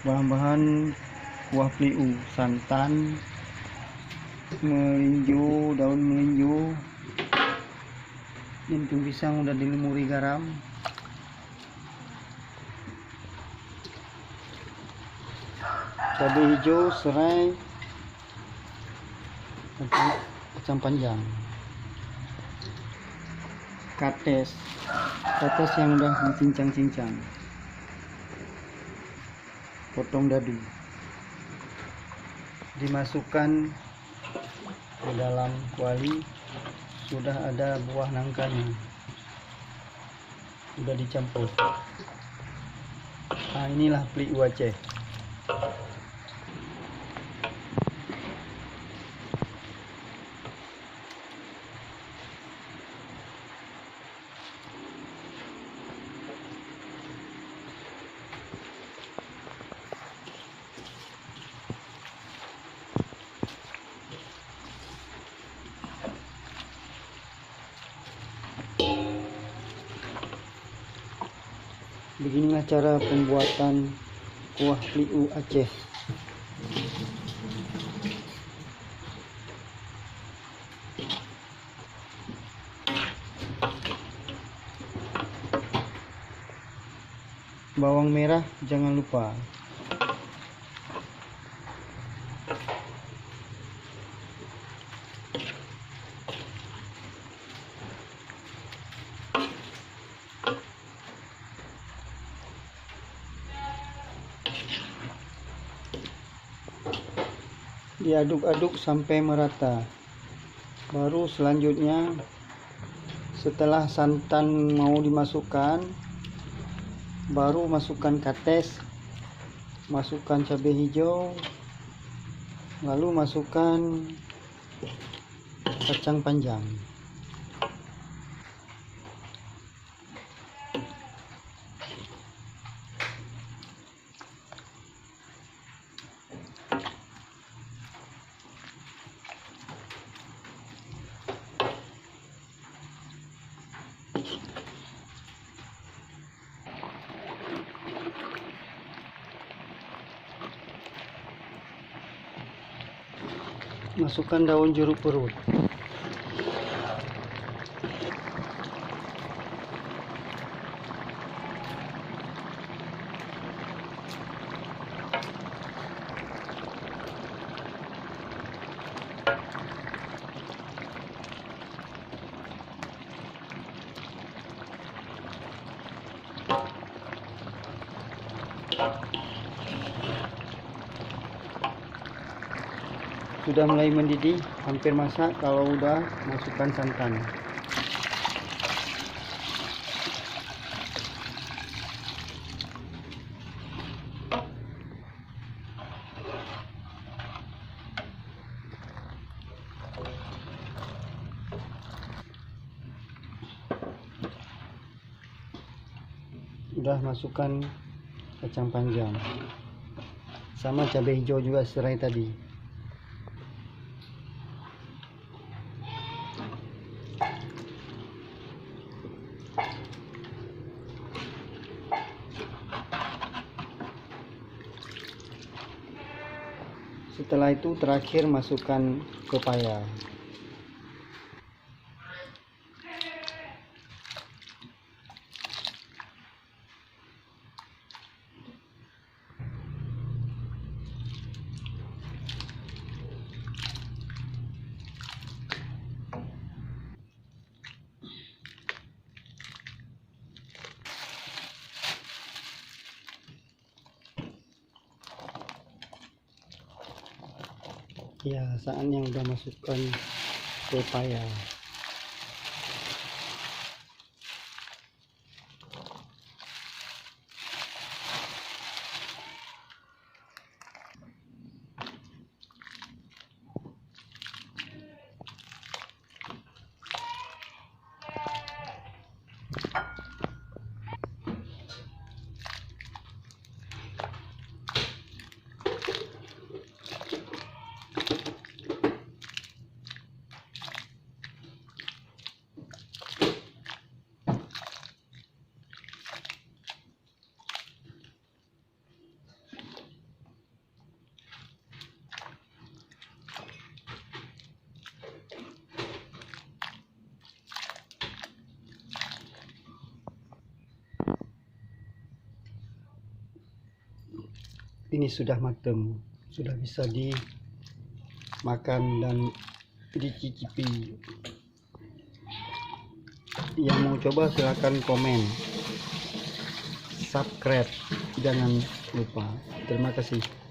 Bahan-bahan kuah peliu: santan, melinjo, daun melinjo, daun pisang udah dilumuri garam, cabai hijau, serai, kacang panjang, kates yang udah dicincang-cincang, potong dadu, dimasukkan ke dalam kuali. Sudah ada buah nangkanya, sudah dicampur. Nah, inilah peliu Aceh. Beginilah cara pembuatan kuah peliu Aceh. Bawang merah jangan lupa. Diaduk-aduk sampai merata. Baru selanjutnya, setelah santan mau dimasukkan, baru masukkan kates, masukkan cabai hijau, lalu masukkan kacang panjang. Masukkan daun jeruk perut. Sudah mulai mendidih, hampir masak. Kalau udah, masukkan santan. Udah, masukkan kacang panjang sama cabai hijau juga serai tadi. Setelah itu terakhir masukkan pepaya. Ya, saatnya udah masukkan pepaya. ini sudah matang, sudah bisa dimakan dan dicicipi. Yang mau coba silahkan komen, subscribe, jangan lupa. Terima kasih.